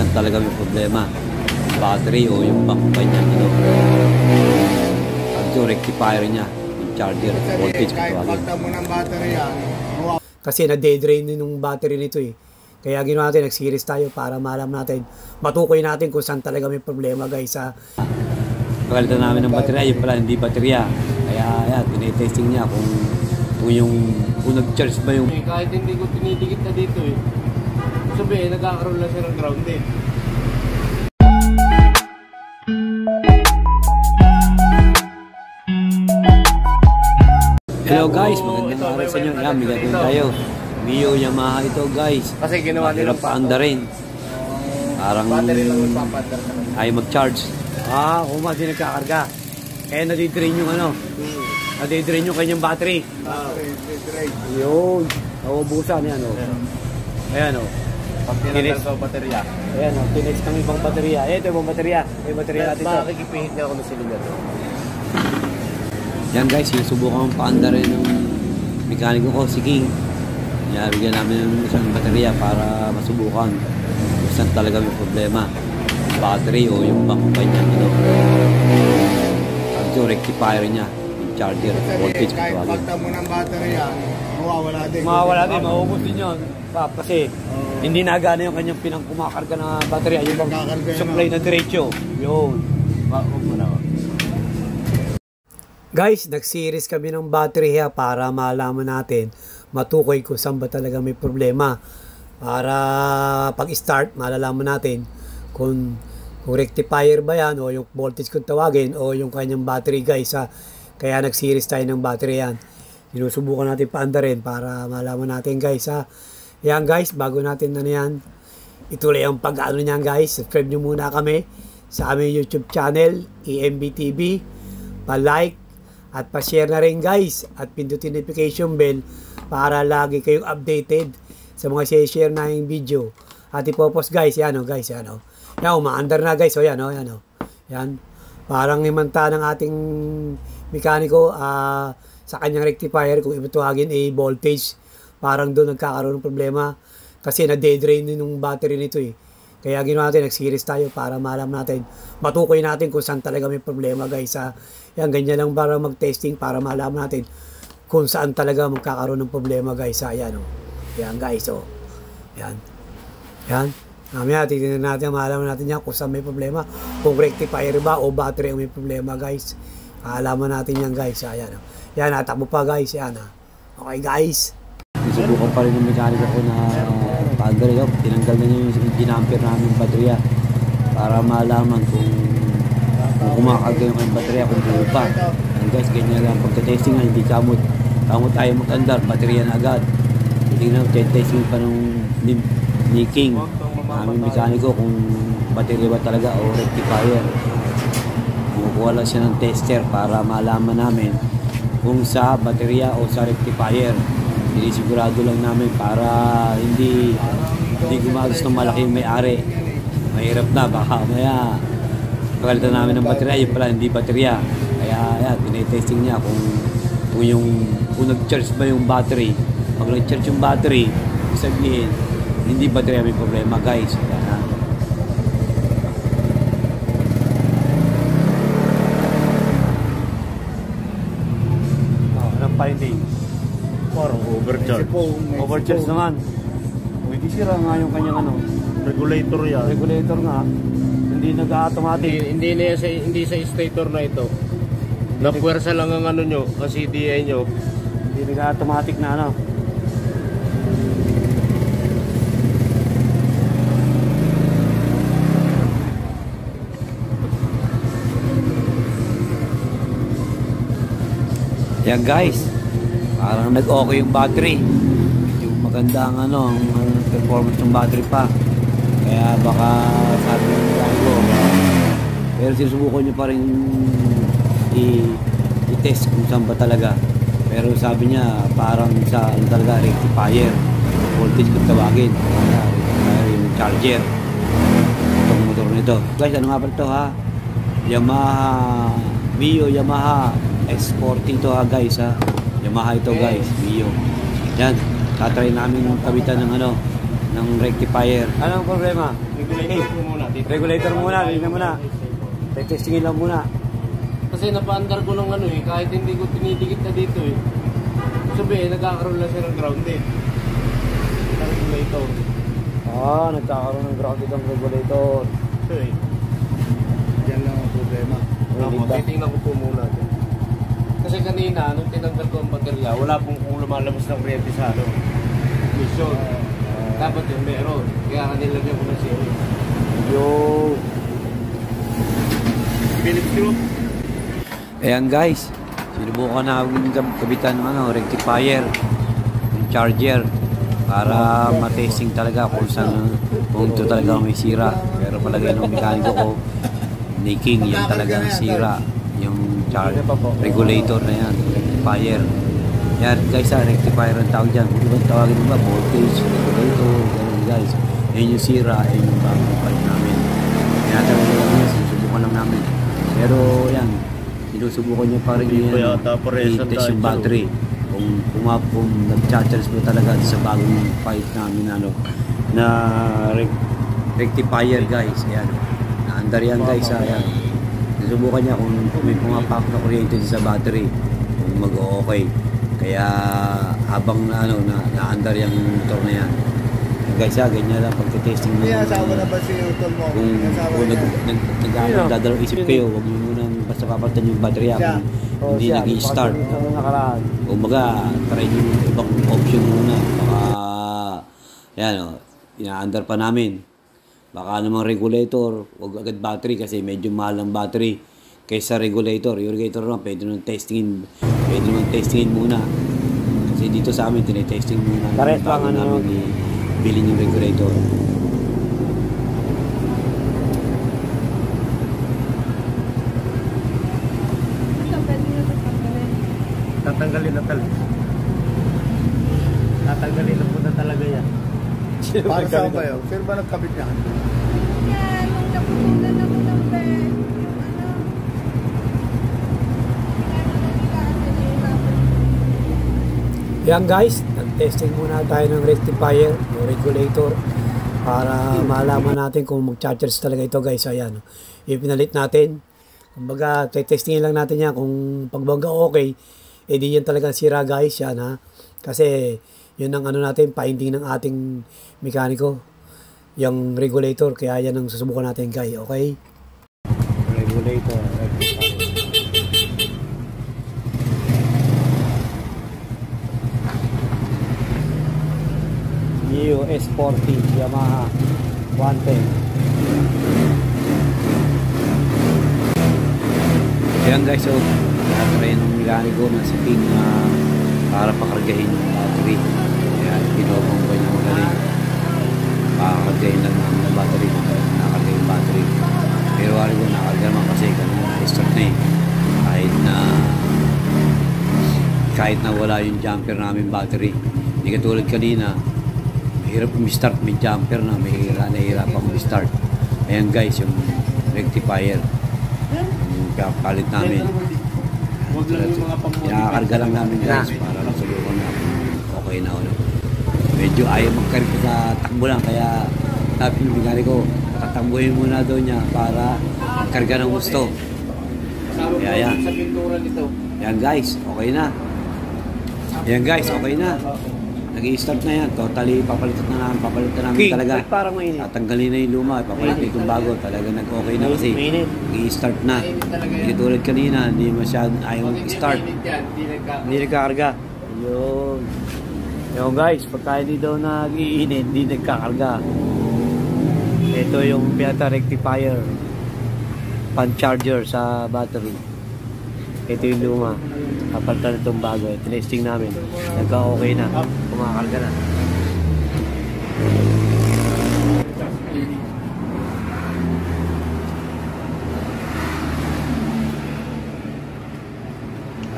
saan talaga may problema. Battery o yung back niya, ano. Yung rectifier niya, yung charger, voltage. Kahit pagta mo ng battery yan. Kasi na-dedrain din yung battery nito eh. Kaya ginawa natin, nag-series tayo para maalam natin, matukoy natin kung saan talaga may problema guys ha. Pagalitan namin ng baterya, yun pala hindi baterya. Kaya yan, tinitesting niya kung nag-charge ba yung... Kahit hindi ko tinidikit na dito eh. Sabihin, nagkakaroon lang siya ng ground eh. Hello guys, magandang araw sa inyo. Yan, bigatin tayo. Mio Yamaha ito guys. Kasi ginawa nila paanda rin. Parang battery lang magpapadar ka lang. ay mag-charge. Kung hindi nagkakarga. Kaya nadidrain yung ano. Nadidrain yung kanyang battery. Battery. Yun. Nauubusan yan o. Ayan o. Pag tinatang sa baterya. Ayan o. Tinex ng ibang baterya. Ito ibang baterya. May baterya natin ito. Makikipihit niya ako ng cylinder. Yan guys, sinusubukan ang paanda rin ng mekaniko ko, si King. Bigyan namin ng isang baterya para masubukan kung saan talaga may problema. Battery o yung back niya, ano. Yung rectifier niya, yung charger, voltage. Kahit pagta mo ng battery yan, mawawala din. Mawawala din, maubos din yun. Kasi hindi nagana yung kanyang pinangkumakarga na baterya. Yung bang supply na diretso. Yun. Guys, nag-series kami ng battery para malaman natin, matukoy kung saan ba talaga may problema. Para pag-start, malalaman natin kung rectifier ba yan o yung voltage kung tawagin o yung kanyang battery guys ha. Kaya nag-series tayo ng battery yan. Sinusubukan natin paanda rin para malaman natin guys ha. Yan guys, bago natin na yan, ituloy ang pag-ano niyan guys. Subscribe nyo muna kami sa aming YouTube channel, EMBTV. Pa-like at pa-share na rin guys at pindutin notification bell para lagi kayong updated sa mga share na yung video. At ipopost guys, yan o guys, yan o. Yan, umaandar na guys, o yan o, yan o. Yan, parang himanta ng ating mekaniko sa kanyang rectifier, kung ibutawagin voltage, parang doon nagkakaroon ng problema kasi na-dedrain din yung battery nito eh. Kaya ginawa natin, nag-series tayo para maalam natin, matukoy natin kung saan talaga may problema guys ha. Yan, ganyan lang para mag-testing para malaman natin kung saan talaga magkakaroon ng problema guys ha. Yan o. Yan guys o. Yan. Yan. Mamaya titignan natin, malaman natin yan kung saan may problema. Kung rectifier ba o battery ang may problema guys. Alaman natin yan guys ha. Yan o. Yan, natakbo pa guys. Yan ha. Okay guys. Subukan pa rin ng mekaniko ko na paanda rin. Tinanggal na niya yung ginamper namin yung baterya para malaman kung kumakarga yung baterya kung buo pa. And guys, ganyan lang pagka-testing nga, hindi kamot tayo mag-andar, baterya na agad. Tingnan, testing pa nung ni King, aming mekaniko, kung baterya ba talaga o rectifier. Kumukuha lang siya ng tester para malaman namin kung sa baterya o sa rectifier. Sinisigurado lang namin para hindi gumagos ng malaki yung may-ari. Mahirap na, baka maya pagalitan namin ng baterya, yun pala hindi baterya. Kaya yan, tinitesting niya kung nag-charge ba yung battery. Pag nag-charge yung battery, sabihin, hindi baterya may problema guys. Yan. Anong finding? Parang overcharge. Overcharge naman. Hindi sira nga yung kanyang Regulator yan. regulator nga. Hindi nag-automatic. Hindi sa stator na ito. Napuwersa lang ang nyo, ang CDI nyo. Hindi nag-automatic na Yan guys, parang nag-okay yung battery. Yung maganda ang ang performance ng battery pa. Kaya baka sabi ng mekaniko, pero sinusubukan nyo pa rin i-test kung saan ba talaga. Pero sabi niya parang sa talaga rectifier, voltage kung tawagin, rectifier yung charger itong motor nito. Guys, ano nga pala ito ha? Mio Yamaha S40 ito ha guys ha. Yamaha ito guys, Mio. Yan, tatry namin kabitan ng ng rectifier. Anong problema? regulator ko muna. Regulator muna, tingnan muna. Testingin lang muna. Kasi napaandar ko ng ano eh, kahit hindi ko tinidikit na dito eh. Sabi eh, nagkakaroon lang siya ng grounded. Ng regulator. Nagkakaroon ng grounded ang regulator. Ito eh. Yan lang ang problema. Titingnan ko po muna. Kasi kanina, nung tinanggal ko ang baterya, wala pong lumalabas ng kuryente sa ano. Mission. Dapat yun meron. Kaya kanilagyan ko ng series. Yo. Philips screw. Ayan guys, sinubukan namin kabitan ng rectifier, yung charger, para matesting talaga kung ito talaga may sira. Pero palagay ng mekaniko ko, Niking, yan talagang sira, yung regulator na yan, rectifier. Yan guys, rectifier ang tawag dyan. Kung ibang tawagin mo ba, voltage, regulator, ganun guys. Yan yung sira, yan yung bagong part namin. Yan talaga lang, sinusubukan lang namin. Pero yan, sinusubukan niya pa rin yan, i-test yung battery. Kung nag-charge mo talaga sa bagong pipe namin na rectifier guys. Ayan, naandar yan guys. Ayan, sinusubukan niya kung may pumapak na kuryente sa battery, kung mag-okay. Kaya habang naandar yung motor na yan guys, ganyan lang pagka-testing mo. Asawa na ba si utol mo? Kung nagdadalawang isip kayo, huwag nyo munang basta papalitan yung baterya kung hindi nag-i-start. Kung baga, try nyo yung ibang option muna. Baka, yan ina-under pa namin. Baka namang regulator, huwag agad battery kasi medyo mahal ang battery kaysa regulator. Yung regulator naman, pwede naman testingin muna. Kasi dito sa amin, tinetesting muna. Bago namin bilhin yung regulator. Tatanggalin na talaga. Tatanggalin na po na talaga yan. Para saan ba yun? Sino ba nagkabit niya? Yan, nung naputulan ako ng bed, Yan guys, nag-testing muna tayo ng rectifier, yung regulator, para malaman natin kung mag-charge talaga ito guys. Ayan, ipinalit natin. Kumbaga, testingin lang natin yan kung pagbangga okay, di yan talaga sira guys. Yan ha, kasi yun ang natin, finding ng ating mekaniko, yung regulator. Kaya yan ang susubukan natin guys, okay? Regulator, Neo S40 Yamaha 110. Ayan guys, try ng mekaniko na setting para pakargahin yung battery. Ayan, pinopong ko niya magaling. Pakargahin lang namin ng battery, nakakarga yung battery. Pero wala ko nakakarga naman kasi kanina na-start na eh. Kahit na wala yung jumper namin battery. Hindi katulad kanina, mahirap mag-start, may jumper na, nahihirapan mag-start. Ayan guys, yung rectifier, yung kapalit namin. Nakakarga lang namin guys, para nasubukan na okay na ulit. Medyo ayaw magkarga sa takbo lang, kaya sabi ng bigari ko, tatambuhin muna daw niya para magkarga ng gusto. Kaya yan. Yan guys, okay na. Yan guys, okay na. Nag-i-start na yan. Totally, papalitan namin talaga. Parang mainit. Tatanggalin na yung luma, papalitan itong bago. Talaga nag-okay na kasi. Nag-i-start na. Hindi tulad kanina, hindi masyadong ayaw mag-start. Hindi nagkakarga. Yun. Yun guys, pagka hindi daw nag-iinit, hindi nagkakarga. Ito yung pinata rectifier, pan charger sa battery. Ito yung luma. Kapalitan itong bago. Tinesting namin. Nagka-okay na. Kumakarga na.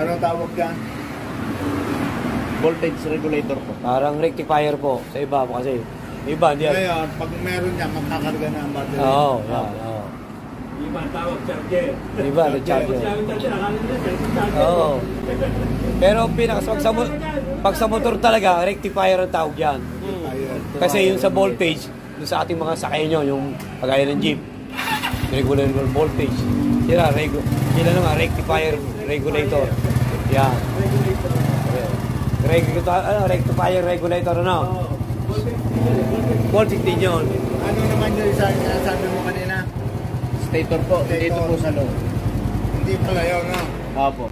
Anong tawag yan? Voltage regulator po. Parang rectifier po. Sa iba po kasi. Iba, hindi. Ngayon, pag meron niya, magkakarga na ang battery. Oo, Iba tawag charger. Iba, the charger. Oo. Pero pag sa motor talaga, rectifier ang tawag yan. Kasi yung sa voltage, doon sa ating mga sakay nyo, yung kagaya ng jeep, regular voltage. Sila naman, rectifier regulator. Yan. Rectifier regulator, ano? Voltage din yun. Ano naman yung isa sinasabi mo kanina? Stator po, dito po sa loob. Hindi pala yun, no? Opo.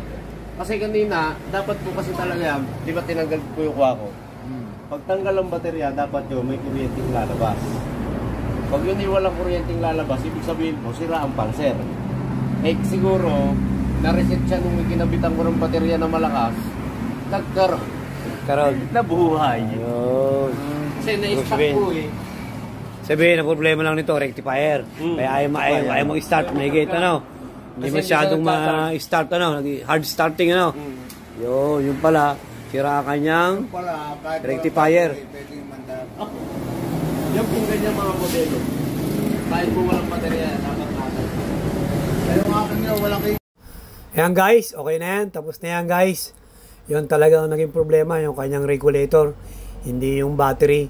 Kasi kanina, dapat po kasi talaga, di ba tinanggal ko yung kuha ko? Pagtanggal ang baterya, dapat yun may kuryenteng lalabas. Pag yun yung walang kuryenteng lalabas, ibig sabihin po, sira ang pulser. Eh siguro, na-reset siya nung ginabitan ko ng baterya na malakas, Karon. nabuhay. Yun. Kasi na-stuck po eh. Sabihin, ang problema lang nito, rectifier. Kaya ayaw mo i-start, may gate, ano? Hindi Kasi masyadong hindi siya ma-start, ano? Hard starting, ano? Yun pala, sira kanyang Pala, kahit rectifier. pwede yung mandar. Yung kung ganyan mga modelo, kahit kung walang baterya, dapat natin. Pero yung akin nyo, walang kayo. Ayan guys, okay na yan. Tapos na yan guys. Yun talaga ang naging problema, yung kanyang regulator. Hindi yung battery.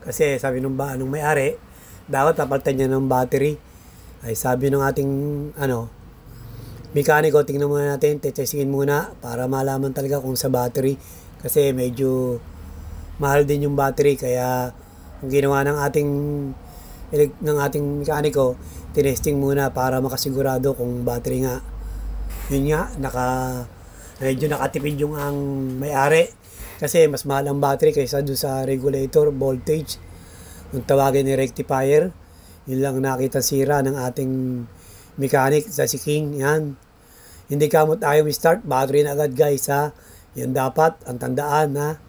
Kasi sabi nung may-ari, dapat papalitan niya ng battery. Ay sabi ng ating mekaniko, tingnan muna natin, tetestingin muna para malaman talaga kung sa battery. Kasi medyo mahal din yung battery. Kaya ang ginawa ng ating mekaniko, tinesting muna para makasigurado kung battery nga. Yun nga, medyo nakatipid yung ang may-ari. Kasi mas mahal ang battery kaysa doon sa regulator, voltage. Kung tawagin ni rectifier, yun lang nakita sira ng ating mechanic sa si King. Yan. Hindi kamot ayaw start, battery na agad guys ha. Yan dapat, ang tandaan ha.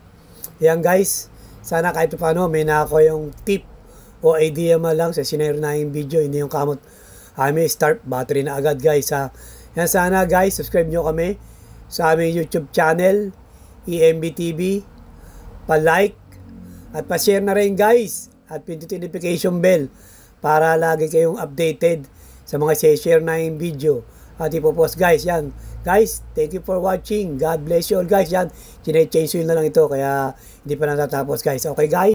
Yan guys, sana kahit paano may nako yung tip o idea man lang sa sinare na yung video, hindi yung kamot may start, battery na agad guys ha. Yan sana guys, subscribe nyo kami sa aming YouTube channel, EMB TV, pa-like at pa-share na rin guys at pindutin notification bell para lagi kayong updated sa mga share na yung video at ipopost guys. Yan guys, thank you for watching, God bless you all guys. Yan, change na lang ito kaya hindi pa natatapos guys. Okay guys.